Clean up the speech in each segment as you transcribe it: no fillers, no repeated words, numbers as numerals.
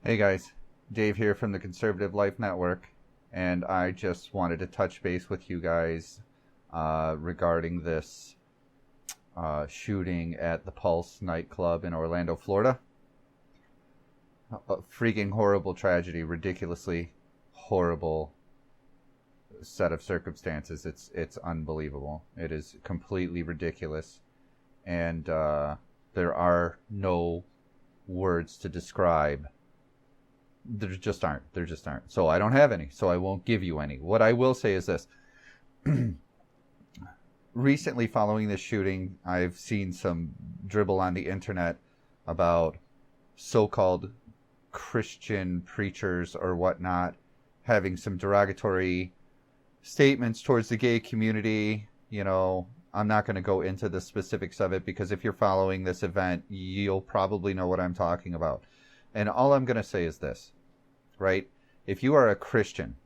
Hey guys, Dave here from the Conservative Life Network, and I just wanted to touch base with you guys regarding this shooting at the Pulse nightclub in Orlando, Florida. A freaking horrible tragedy, ridiculously horrible set of circumstances. It's unbelievable. It is completely ridiculous, and there are no words to describe. There just aren't. There just aren't. So I don't have any. So I won't give you any. What I will say is this. Recently, following this shooting, I've seen some dribble on the internet about so-called Christian preachers or whatnot having some derogatory statements towards the gay community. You know, I'm not going to go into the specifics of it because if you're following this event, you'll probably know what I'm talking about. And all I'm going to say is this, right? If you are a Christian,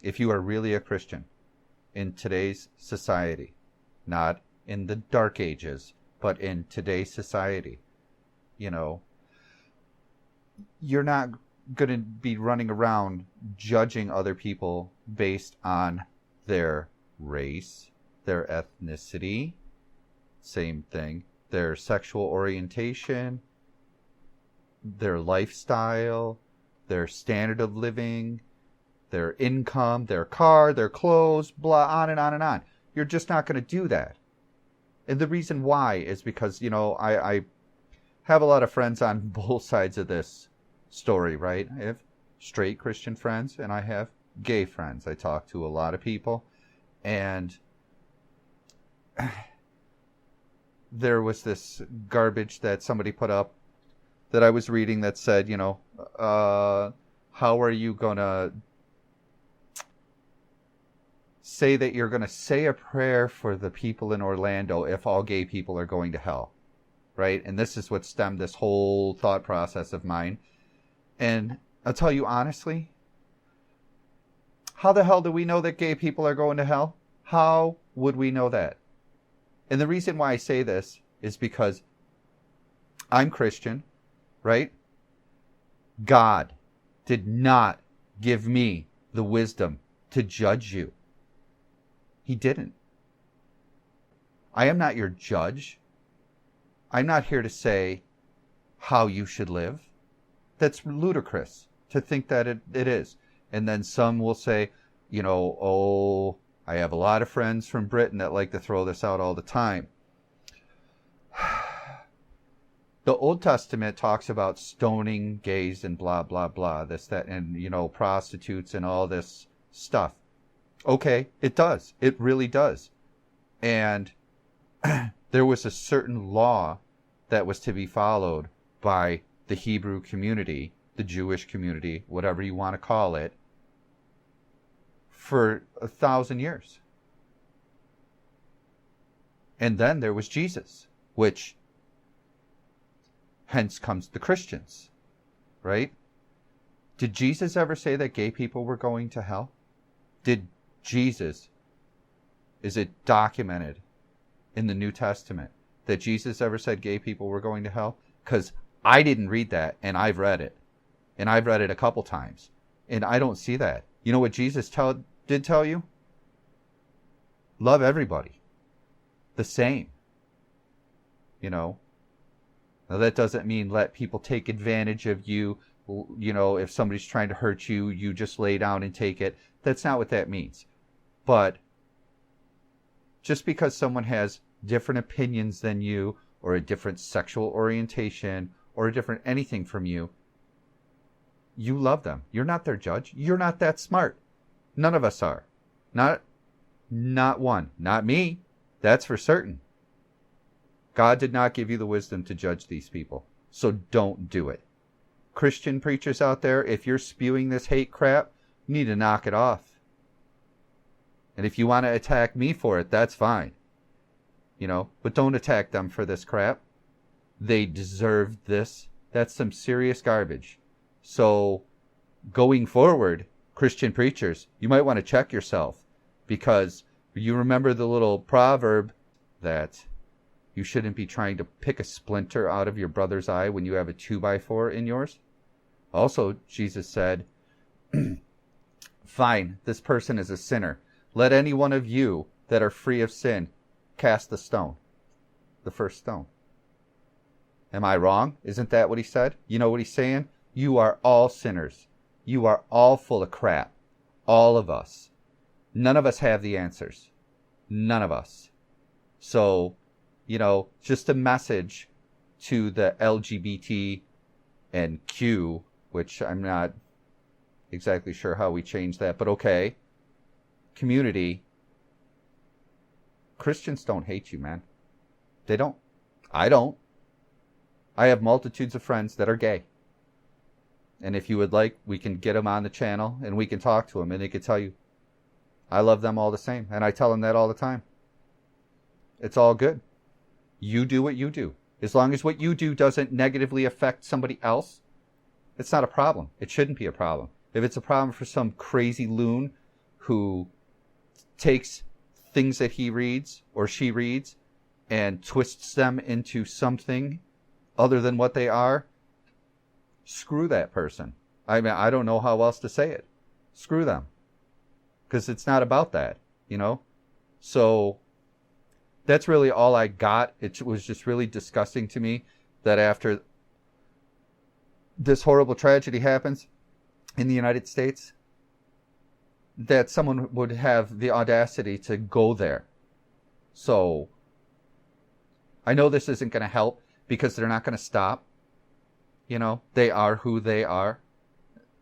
if you are really a Christian in today's society, not in the dark ages, but in today's society, you know, you're not going to be running around judging other people based on their race, their ethnicity, same thing, their sexual orientation, their lifestyle, their standard of living, their income, their car, their clothes, blah, on and on and on. You're just not going to do that. And the reason why is because, you know, I have a lot of friends on both sides of this story, right? I have straight Christian friends and I have gay friends. I talk to a lot of people, and there was this garbage that somebody put up that I was reading that said, you know, how are you going to say that you're going to say a prayer for the people in Orlando if all gay people are going to hell, right? And this is what stemmed this whole thought process of mine. And I'll tell you honestly, how the hell do we know that gay people are going to hell? How would we know that? And the reason why I say this is because I'm Christian, right? God did not give me the wisdom to judge you. He didn't. I am not your judge. I'm not here to say how you should live. That's ludicrous to think that it is. And then some will say, you know, oh, I have a lot of friends from Britain that like to throw this out all the time. The Old Testament talks about stoning gays and blah, blah, blah, this, that, and, you know, prostitutes and all this stuff. Okay, it does. It really does. And there was a certain law that was to be followed by the Hebrew community, the Jewish community, whatever you want to call it, for 1,000 years. And then there was Jesus, which hence comes the Christians, right? Did Jesus ever say that gay people were going to hell? Did Jesus, is it documented in the New Testament that Jesus ever said gay people were going to hell? Because I didn't read that, and I've read it. And I've read it a couple times. And I don't see that. You know what Jesus did tell you? Love everybody the same. You know? Now that doesn't mean let people take advantage of you. You know, if somebody's trying to hurt you, you just lay down and take it. That's not what that means. But just because someone has different opinions than you, or a different sexual orientation, or a different anything from you, you love them. You're not their judge. You're not that smart. None of us are. Not one. Not me. That's for certain. God did not give you the wisdom to judge these people. So don't do it. Christian preachers out there, if you're spewing this hate crap, you need to knock it off. And if you want to attack me for it, that's fine. You know, but don't attack them for this crap. They deserve this. That's some serious garbage. So going forward, Christian preachers, you might want to check yourself, because you remember the little proverb that you shouldn't be trying to pick a splinter out of your brother's eye when you have a 2x4 in yours? Also, Jesus said, fine, this person is a sinner. Let any one of you that are free of sin cast the stone, the first stone. Am I wrong? Isn't that what he said? You know what he's saying? You are all sinners. You are all full of crap. All of us. None of us have the answers. None of us. So, just a message to the LGBT and Q, which I'm not exactly sure how we change that, but okay. Community. Christians don't hate you, man. They don't. I don't. I have multitudes of friends that are gay. And if you would like, we can get them on the channel and we can talk to them and they can tell you, I love them all the same. And I tell them that all the time. It's all good. You do what you do. As long as what you do doesn't negatively affect somebody else, it's not a problem. It shouldn't be a problem. If it's a problem for some crazy loon who takes things that he reads or she reads and twists them into something other than what they are, screw that person. I mean, I don't know how else to say it. Screw them. Because it's not about that, So that's really all I got. It was just really disgusting to me that after this horrible tragedy happens in the United States, that someone would have the audacity to go there. So I know this isn't going to help because they're not going to stop. They are who they are.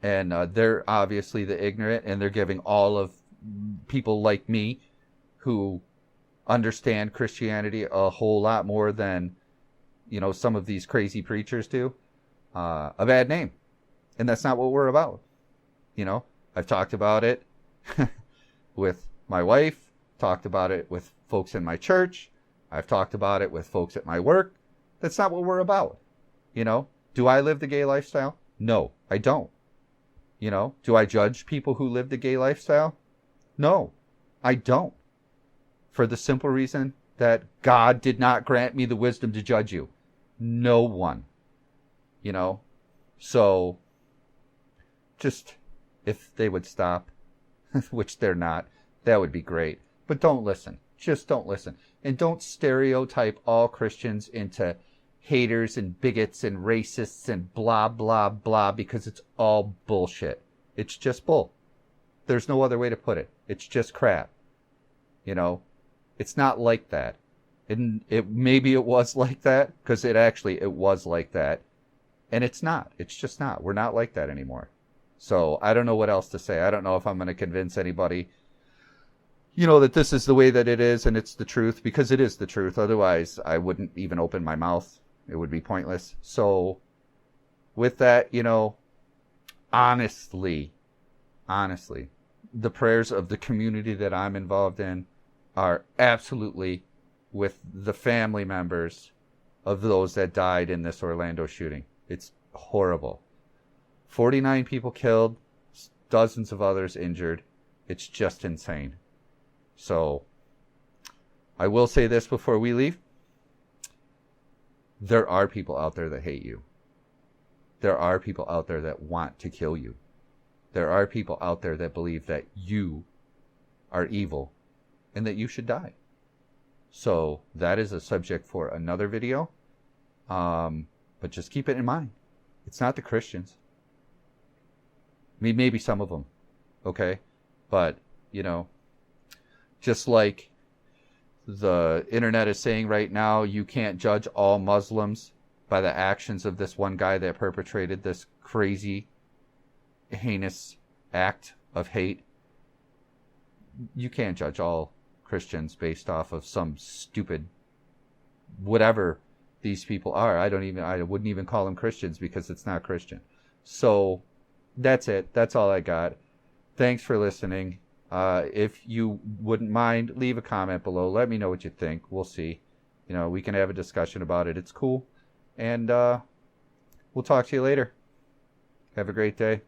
And they're obviously the ignorant, and they're giving all of people like me who understand Christianity a whole lot more than, some of these crazy preachers do, a bad name. And that's not what we're about. I've talked about it with my wife, talked about it with folks in my church. I've talked about it with folks at my work. That's not what we're about. Do I live the gay lifestyle? No, I don't. Do I judge people who live the gay lifestyle? No, I don't. For the simple reason that God did not grant me the wisdom to judge you. No one. So just if they would stop, which they're not, that would be great. But don't listen. Just don't listen. And don't stereotype all Christians into haters and bigots and racists and blah, blah, blah, because it's all bullshit. It's just bull. There's no other way to put it. It's just crap. It's not like that. And maybe it was like that, because it was like that. And it's not. It's just not. We're not like that anymore. So I don't know what else to say. I don't know if I'm going to convince anybody, that this is the way that it is and it's the truth, because it is the truth. Otherwise, I wouldn't even open my mouth. It would be pointless. So with that, honestly, the prayers of the community that I'm involved in are absolutely with the family members of those that died in this Orlando shooting. It's horrible. 49 people killed, dozens of others injured. It's just insane. So I will say this before we leave. There are people out there that hate you. There are people out there that want to kill you. There are people out there that believe that you are evil and that you should die. So that is a subject for another video. But just keep it in mind. It's not the Christians. I mean, maybe some of them. Okay? But, just like the internet is saying right now, you can't judge all Muslims by the actions of this one guy that perpetrated this crazy, heinous act of hate. You can't judge all Christians based off of some stupid whatever these people are. I wouldn't even call them Christians because it's not Christian. So that's it. That's all I got. Thanks for listening. If you wouldn't mind, leave a comment below. Let me know what you think. We'll see. We can have a discussion about it. It's cool. And we'll talk to you later. Have a great day.